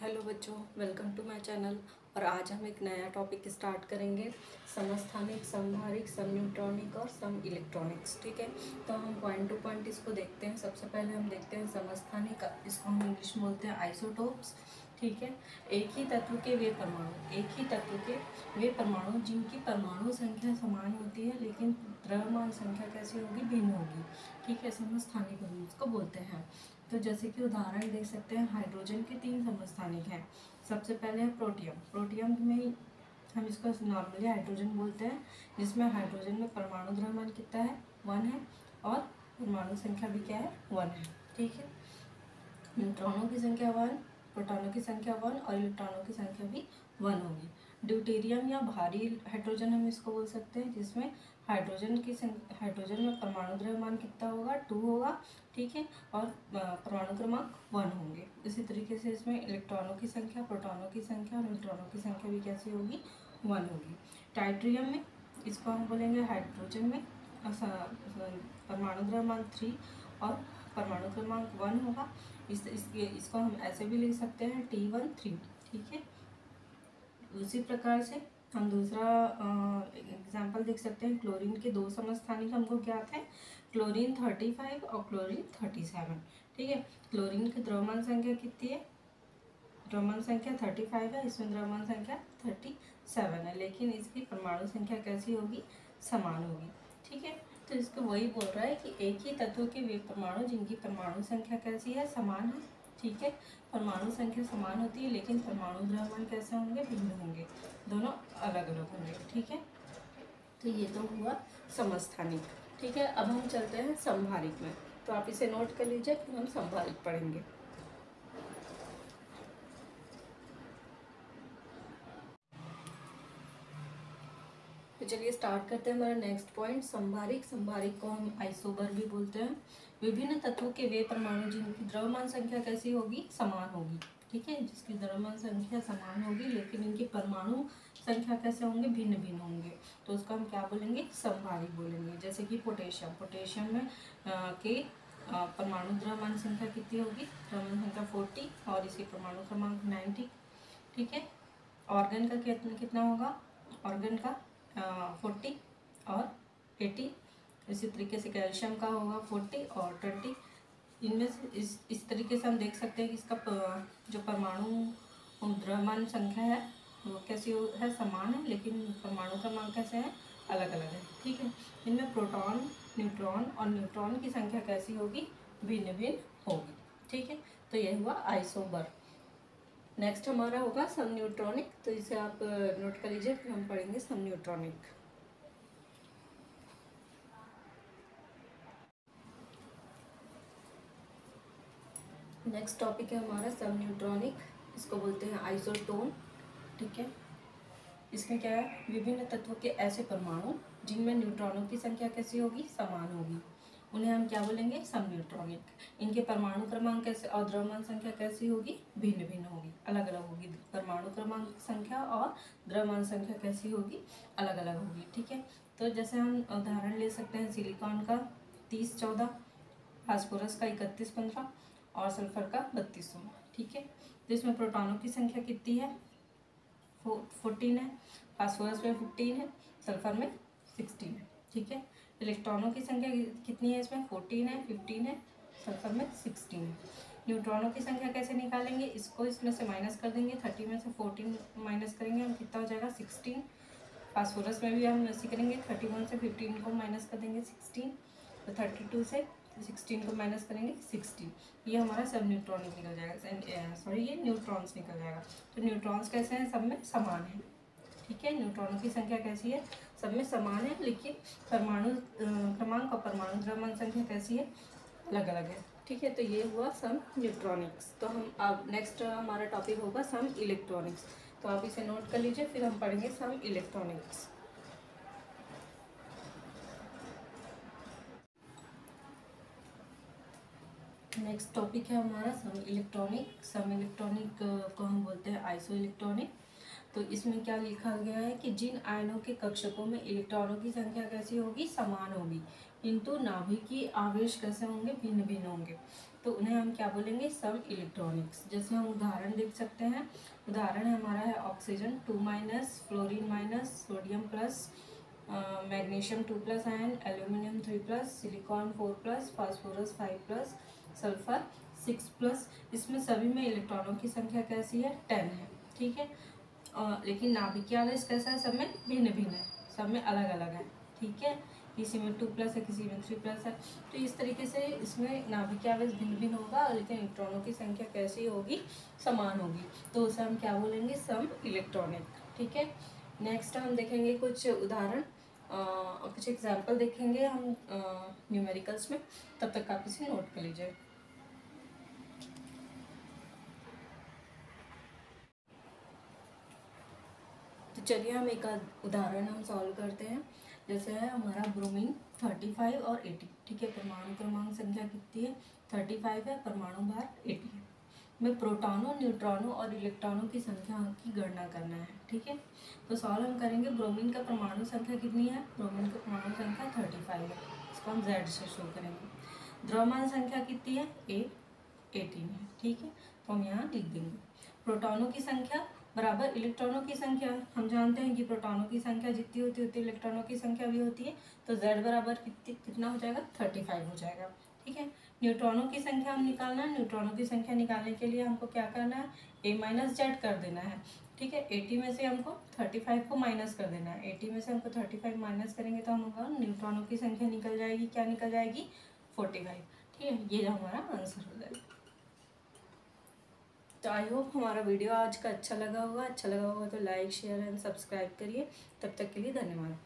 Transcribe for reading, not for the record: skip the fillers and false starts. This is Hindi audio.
हेलो बच्चों, वेलकम टू माय चैनल। और आज हम एक नया टॉपिक स्टार्ट करेंगे, समस्थानिक, समभारिक, सम न्यूट्रॉनिक और सम इलेक्ट्रॉनिक्स। ठीक है, तो हम पॉइंट टू पॉइंट इसको देखते हैं। सबसे पहले हम देखते हैं समस्थानिक, इसको हम इंग्लिश में बोलते हैं आइसोटोप्स। ठीक है, एक ही तत्व के वे परमाणु जिनकी परमाणु संख्या समान होती है लेकिन द्रव्यमान संख्या कैसी होगी, भिन्न होगी। ठीक है, समस्थानिक हम इसको बोलते हैं। तो जैसे कि उदाहरण देख सकते हैं, हाइड्रोजन के 3 समस्थानिक हैं। सबसे पहले है प्रोटियम। प्रोटियम में हम इसको नॉर्मली हाइड्रोजन बोलते हैं, जिसमें हाइड्रोजन में परमाणु द्रव्यमान कितना है, 1 है, और परमाणु संख्या भी क्या है, 1 है। ठीक है, न्यूट्रॉनों की संख्या 1, प्रोटॉनों की संख्या 1 और इलेक्ट्रॉनों की संख्या भी 1 होगी। ड्यूटेरियम या भारी हाइड्रोजन हम इसको बोल सकते हैं, जिसमें हाइड्रोजन में परमाणु द्रव्यमान कितना होगा, 2 होगा। ठीक है, और परमाणु क्रमांक 1 होंगे। इसी तरीके से इसमें इलेक्ट्रॉनों की संख्या, प्रोटॉनों की संख्या और न्यूट्रॉनों की संख्या भी कैसी होगी, 1 होगी। टाइट्रियम में इसको हम बोलेंगे, हाइड्रोजन में परमाणु द्रव्यमान 3 और परमाणु क्रमांक 1 होगा। इसको हम ऐसे भी लिख सकते हैं, T13। ठीक है, उसी प्रकार से हम दूसरा एग्जाम्पल देख सकते हैं। क्लोरीन के 2 समस्थानिक हमको ज्ञात है, क्लोरीन 35 और क्लोरीन 37। ठीक है, क्लोरीन की द्रव्यमान संख्या कितनी है, द्रव्यमान संख्या 35 है, इसमें द्रव्यमान संख्या 37 है, लेकिन इसकी परमाणु संख्या कैसी होगी, समान होगी। ठीक है, तो इसको वही बोल रहा है कि एक ही तत्व के वे परमाणु जिनकी परमाणु संख्या कैसी है, समान है। ठीक है, परमाणु संख्या समान होती है लेकिन परमाणु द्रव्यमान कैसे होंगे, भिन्न होंगे, दोनों अलग अलग होंगे। ठीक है, तो ये तो हुआ समस्थानिक। ठीक है, अब हम चलते हैं समभारिक में। तो आप इसे नोट कर लीजिए, फिर हम समभारिक पढ़ेंगे। तो चलिए स्टार्ट करते हैं हमारा नेक्स्ट पॉइंट, संभारिक। संभारिक को हम आइसोबर भी बोलते हैं। विभिन्न तत्वों के वे परमाणु जिनकी द्रव्यमान संख्या कैसी होगी, समान होगी। ठीक है, जिसकी द्रव्यमान संख्या समान होगी लेकिन इनकी परमाणु संख्या कैसे होंगे, भिन्न भिन्न होंगे, तो उसको हम क्या बोलेंगे, संभारिक बोलेंगे। जैसे कि पोटेशियम, पोटेशियम में के परमाणु द्रव्यमान संख्या कितनी होगी, द्रव्यमान संख्या 40 और इसकी परमाणु क्रमांक 90। ठीक है, ऑर्गन का कितना होगा, ऑर्गन का 40 और 80। इसी तरीके से कैल्शियम का होगा 40 और 20। इनमें से इस तरीके से हम देख सकते हैं कि इसका जो परमाणु द्रव्यमान संख्या है वो कैसी है, समान है, लेकिन परमाणु क्रमांक कैसे हैं, अलग अलग है। ठीक है, इनमें प्रोटॉन, न्यूट्रॉन और न्यूट्रॉन की संख्या कैसी होगी, भिन्न भिन्न होगी। ठीक है, तो यह हुआ आइसोबर। नेक्स्ट हमारा होगा सम न्यूट्रॉनिक। तो इसे आप नोट कर लीजिए, फिर हम पढ़ेंगे सम न्यूट्रॉनिक। नेक्स्ट टॉपिक है हमारा सम न्यूट्रॉनिक, इसको बोलते हैं आइसोटोन। ठीक है, इसमें क्या है, विभिन्न तत्वों के ऐसे परमाणु जिनमें न्यूट्रॉनों की संख्या कैसी होगी, समान होगी, उन्हें हम क्या बोलेंगे, सम न्यूट्रॉनिक। इनके परमाणु क्रमांक कैसे और द्रव्यमान संख्या कैसी होगी, भिन्न भिन्न होगी, अलग अलग होगी। परमाणु क्रमांक संख्या और द्रव्यमान संख्या कैसी होगी, अलग अलग होगी। ठीक है, तो जैसे हम उदाहरण ले सकते हैं, सिलिकॉन का 30-14, फास्फोरस का 31-15 और सल्फर का 32-16। ठीक है, तो इसमें प्रोटॉनों की संख्या कितनी है, 14 है, फास्फोरस में 15 है, सल्फर में 16 है। ठीक है, इलेक्ट्रॉनों की संख्या कितनी है, इसमें 14 है, 15 है, सल्फर में 16 है। न्यूट्रॉनों की संख्या कैसे निकालेंगे, इसको इसमें से माइनस कर देंगे, 30 में से 14 माइनस करेंगे हम, कितना हो जाएगा, 16। फास्फोरस में भी हम ऐसे करेंगे, 31 से 15 को माइनस कर देंगे 16, तो 32 से 16 को माइनस करेंगे 16। ये हमारा सब न्यूट्रॉनिक निकल जाएगा, सॉरी ये न्यूट्रॉन्स निकल जाएगा। तो न्यूट्रॉन्स कैसे हैं, सब में समान है। ठीक है, न्यूट्रॉनों की संख्या कैसी है, सब में समान है, लेकिन परमाणु क्रमांक और परमाणु द्रव्यमान संख्या कैसी है, अलग अलग है। ठीक है, तो ये हुआ सम न्यूट्रॉनिक्स। तो हम अब नेक्स्ट हमारा टॉपिक होगा सम इलेक्ट्रॉनिक्स। तो आप इसे नोट कर लीजिए, फिर हम पढ़ेंगे सम इलेक्ट्रॉनिक्स। नेक्स्ट टॉपिक है हमारा सम इलेक्ट्रॉनिक। सम इलेक्ट्रॉनिक को हम बोलते हैं आइसो इलेक्ट्रॉनिक। तो इसमें क्या लिखा गया है कि जिन आयनों के कक्षकों में इलेक्ट्रॉनों की संख्या कैसी होगी, समान होगी, किंतु नाभिकीय आवेश कैसे होंगे, भिन्न भिन्न होंगे। तो उन्हें हम क्या बोलेंगे, सम इलेक्ट्रॉनिक्स। जैसे हम उदाहरण देख सकते हैं, उदाहरण हमारा है oxygen 2-, fluorine -, sodium plus, magnesium 2+ ion, aluminium 3+, silicon 4+, phosphorus 5+, sulphur 6+। इसमें सभी में इलेक्ट्रॉनों की संख्या कैसी है, 10 है, ठीक है। लेकिन नाभिकीय आवेश कैसा है, सब में भिन्न भिन्न है, सब में अलग अलग है, ठीक है। किसी में 2+ है, किसी में 3+ है। तो इस तरीके से इसमें नाभिकीय आवेश भिन्न भिन्न होगा, लेकिन इलेक्ट्रॉनों की संख्या कैसी होगी, समान होगी। तो उसे हम क्या बोलेंगे, सम इलेक्ट्रॉनिक, ठीक है। नेक्स्ट हम देखेंगे कुछ उदाहरण, कुछ एग्जाम्पल देखेंगे हम न्यूमेरिकल्स में। तब तक आप इसे नोट कर लीजिए। तो चलिए हम एक उदाहरण हम सॉल्व करते हैं। जैसे है हमारा ब्रोमीन 35 और 80, ठीक है। परमाणु क्रमांक संख्या कितनी है, 35 है, परमाणु भार 80 है। में प्रोटॉनों, न्यूट्रॉनों और इलेक्ट्रॉनों की संख्या की गणना करना है, ठीक है। तो सॉल्व हम करेंगे। ब्रोमीन का परमाणु संख्या कितनी है, ब्रोमीन का परमाणु संख्या 35 है, इसको हम Z से शो करेंगे। द्रव्यमान संख्या कितनी है, 18 है, ठीक है। तो हम यहाँ लिख देंगे। प्रोटॉनों की संख्या बराबर इलेक्ट्रॉनों की संख्या, हम जानते हैं कि प्रोटॉनों की संख्या जितनी होती है उतनी इलेक्ट्रॉनों की संख्या भी होती है। तो Z बराबर कितना हो जाएगा, 35 हो जाएगा, ठीक है। न्यूट्रॉनों की संख्या हम निकालना है। न्यूट्रॉनों की संख्या निकालने के लिए हमको क्या करना है, A - Z कर देना है, ठीक है। 80 में से हमको 35 को माइनस कर देना है। 80 में से हमको 35 माइनस करेंगे तो हमको न्यूट्रॉनों की संख्या निकल जाएगी, क्या निकल जाएगी, 45, ठीक है। ये हमारा आंसर हो जाएगा। तो आई होप हमारा वीडियो आज का अच्छा लगा होगा तो लाइक, शेयर एंड सब्सक्राइब करिए। तब तक के लिए धन्यवाद।